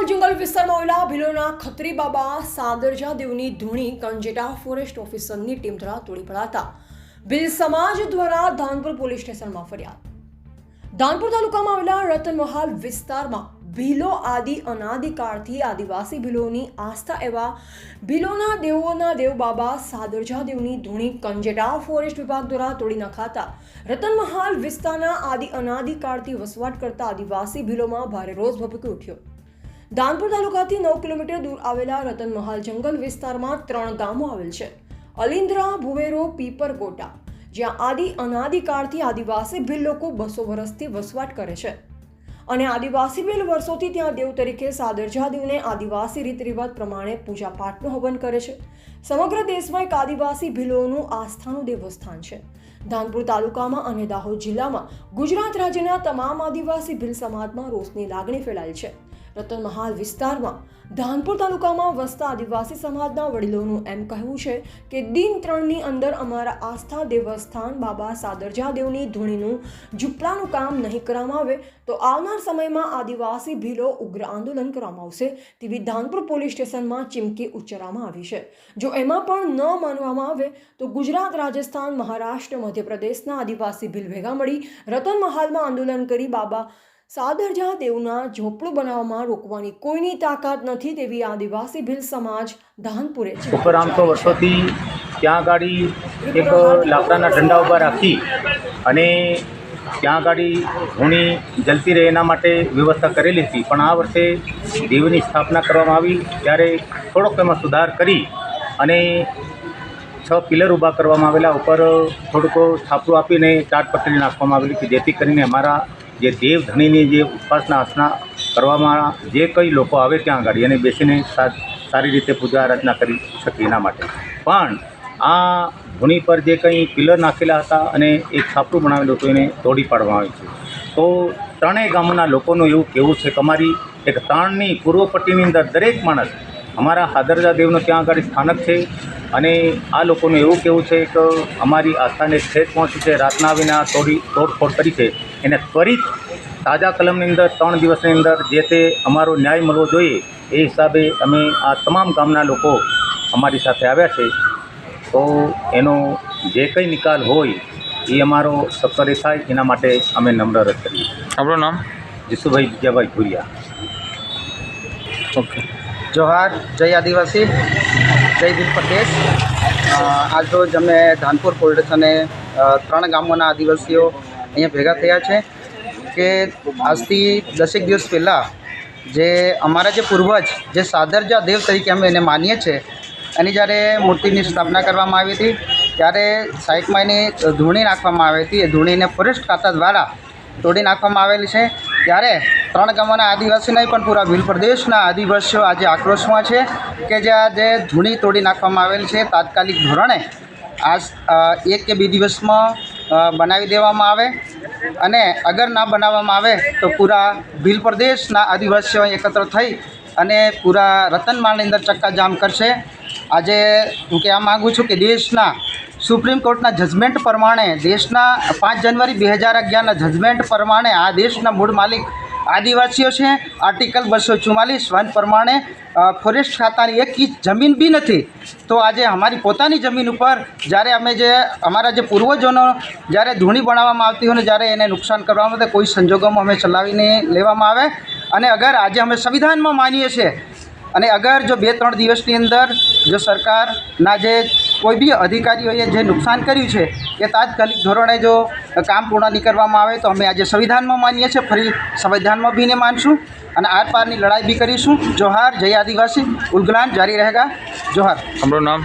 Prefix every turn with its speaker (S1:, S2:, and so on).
S1: જંગલ વિસ્તારમાં આવેલા ભીલોના ખત્રી બાબા સાદરજા દેવની ધૂણી કંજેટા ફોરેસ્ટ ઓફિસરની ટીમ દ્વારા તોડી પડાતા ભીલ સમાજ દ્વારા ધાનપુર પોલીસ સ્ટેશનમાં ફરિયાદ। ધાનપુર તાલુકામાં આવેલા રતનમહાલ વિસ્તારમાં ભીલો આદિ અનાદિકાળથી આદિવાસી ભીલોની આસ્થા એવા ભીલોના દેવ બાબા સાદરજા દેવની ધૂણી કંજેટા ફોરેસ્ટ વિભાગ દ્વારા તોડી નખાતા રતનમહાલ વિસ્તારના આદિ અનાદિકાળથી વસવાટ કરતા આદિવાસી ભીલોમાં ભારે રોષ ભભૂકી ઉઠ્યો। ધાનપુર તાલુકાથી 9 કિલોમીટર દૂર આવેલા રતનમહાલ જંગલ વિસ્તારમાં 3 ગામો આવેલ છે। અલિન્દ્રા, ભુવેરો, પીપરકોટા, જ્યાં આદિ અનાદિકાળથી આદિવાસી ભીલ લોકો 200 વર્ષથી વસવાટ કરે છે અને આદિવાસી ભીલ વર્ષોથી ત્યાં દેવ તરીકે સાદરજા દેવને આદિવાસી રીત રિવાજ પ્રમાણે પૂજા પાઠનું હવન કરે છે। સમગ્ર દેશમાં એક આદિવાસી ભીલોનું આસ્થાનું દેવસ્થાન છે। ધાનપુર તાલુકામાં અને દાહોદ જિલ્લામાં ગુજરાત રાજ્યના તમામ આદિવાસી ભીલ સમાજમાં રોષની લાગણી ફેલાઈ છે। રતનમહાલ વિસ્તારમાં ધાનપુર તાલુકામાં વસતા આદિવાસી સમાજના વડીલોનું એમ કહેવું છે કે દિન 3ની અંદર અમારા આસ્થા દેવસ્થાન બાબા સાદરજા દેવની ધૂણીનું ઝૂંપડાનું કામ નહીં કરવામાં આવે તો આવનાર સમયમાં આદિવાસી ભીલો ઉગ્ર આંદોલન કરવામાં આવશે તેવી ધાનપુર પોલીસ સ્ટેશનમાં ચીમકી ઉચ્ચારવામાં આવી છે। જો એમાં પણ ન માનવામાં આવે તો ગુજરાત, રાજસ્થાન, મહારાષ્ટ્ર, મધ્યપ્રદેશના આદિવાસી ભીલ ભેગા મળી રતનમહાલમાં આંદોલન કરી બાબા સાદરજા દેવના ઝોપડું બનાવવામાં રોકવાની કોઈની તાકાત નથી તેવી આદિવાસી ભીલ સમાજ ધાનપુરે છે।
S2: ઉપરાંત તો વર્ષોથી ત્યાં ગાડી એક લાકડાના ડંડા ઊભા રાખી અને ત્યાં ગાડી ધૂણી જલતી રહે એના માટે વ્યવસ્થા કરેલી હતી, પણ આ વર્ષે દેવની સ્થાપના કરવામાં આવી ત્યારે થોડોક એમાં સુધાર કરી અને 6 પિલર ઊભા કરવામાં આવેલા, ઉપર થોડુંક છાપરું આપીને ચાટપટ્ટી નાખવામાં આવેલી કે જેથી કરીને અમારા જે દેવ ધણીની જે ઉપાસના આસના કરવામાં જે કંઈ લોકો આવે ત્યાં આગળ અને બેસીને સારી રીતે પૂજા આરાધના કરી શકે એના માટે। પણ આ ધૂણી પર જે કંઈ પિલર નાખેલા હતા અને એક છાપરું બનાવેલું હતું એને તોડી પાડવામાં આવ્યું છે। તો ત્રણેય ગામોના લોકોનું એવું કહેવું છે કે અમારી એક તાણની પૂર્વ પટ્ટીની અંદર દરેક માણસ અમારા સાદરજા દેવનો ત્યાં આગળ સ્થાનક છે અને આ લોકોનું એવું કહેવું છે કે અમારી આસ્થાને ઠેસ પહોંચી છે, રાતના આવીને આ તોડફોડ કરી છે એને ત્વરિત તાજા કલમની અંદર 3 દિવસની અંદર જે તે અમારો ન્યાય મળવો જોઈએ એ હિસાબે અમે આ તમામ ગામના લોકો અમારી સાથે આવ્યા છે। તો એનો જે કંઈ નિકાલ હોય એ અમારો સત્વરે થાય એના માટે અમે નમ્ર રજૂઆત કરીએ છીએ।
S3: આપણું નામ?
S2: જીસુભાઈ વિજયભાઈ ભુરિયા।
S3: ઓકે।
S4: જોહાર, જય આદિવાસી, જય ભીલ પ્રદેશ। આજરોજ અમે ધાનપુર પોલીસ સ્ટેશને 3 ગામોના આદિવાસીઓ અહીંયા ભેગા થયા છે કે આજથી 10 દિવસ પહેલાં જે અમારા જે પૂર્વજ જે સાદરજા દેવ તરીકે અમે એને માનીએ છીએ એની જ્યારે મૂર્તિની સ્થાપના કરવામાં આવી હતી ત્યારે સાઈડમાં એની ધૂણી નાખવામાં આવી હતી। એ ધૂણીને ફોરેસ્ટ ખાતા દ્વારા તોડી નાખવામાં આવેલી છે। ત્યારે 3 ગામોના આદિવાસી નહીં પણ પૂરા ભીલ પ્રદેશના આદિવાસીઓ આજે આક્રોશમાં છે કે જ્યાં જે ધૂણી તોડી નાખવામાં આવેલી છે તાત્કાલિક ધોરણે આજ 1 કે 2 દિવસમાં બનાવી દેવામાં આવે અને અગર ના બનાવવામાં આવે તો પૂરા ભીલ પ્રદેશના આદિવાસીઓ એકત્ર થઈ અને પૂરા રતનમાળની અંદર ચક્કાજામ કરશે। આજે હું કહેવા માગું છું કે દેશના સુપ્રીમ કોર્ટના જજમેન્ટ પ્રમાણે દેશના 5 જાન્યુઆરી 2011ના જજમેન્ટ પ્રમાણે આ દેશના મૂળ માલિક આદિવાસીઓ છે। આર્ટિકલ 244 વન પ્રમાણે ફોરેસ્ટ ખાતાની 1 ઇંચ જમીન બી નથી। તો આજે અમારી પોતાની જમીન ઉપર જ્યારે અમે જે અમારા જે પૂર્વજોનો જ્યારે ધૂણી બનાવવામાં આવતી હોય ને જ્યારે એને નુકસાન કરવામાં આવે કોઈ સંજોગોમાં અમે ચલાવીને લેવામાં આવે અને અગર આજે અમે સંવિધાનમાં માનીએ છીએ અને અગર જો 2-3 દિવસની અંદર જો સરકારના જે કોઈ બી અધિકારીઓએ જે નુકસાન કર્યું છે એ તાત્કાલિક ધોરણે જો કામ પૂર્ણ નહીં કરવામાં આવે તો અમે આજે સંવિધાનમાં માનીએ છીએ, ફરી સંવિધાનમાં બીને માનશું અને આર પારની લડાઈ બી કરીશું। જોહાર, જય આદિવાસી, ઉલગલાન જારી રહેગા। જોહાર।
S3: આપણું નામ?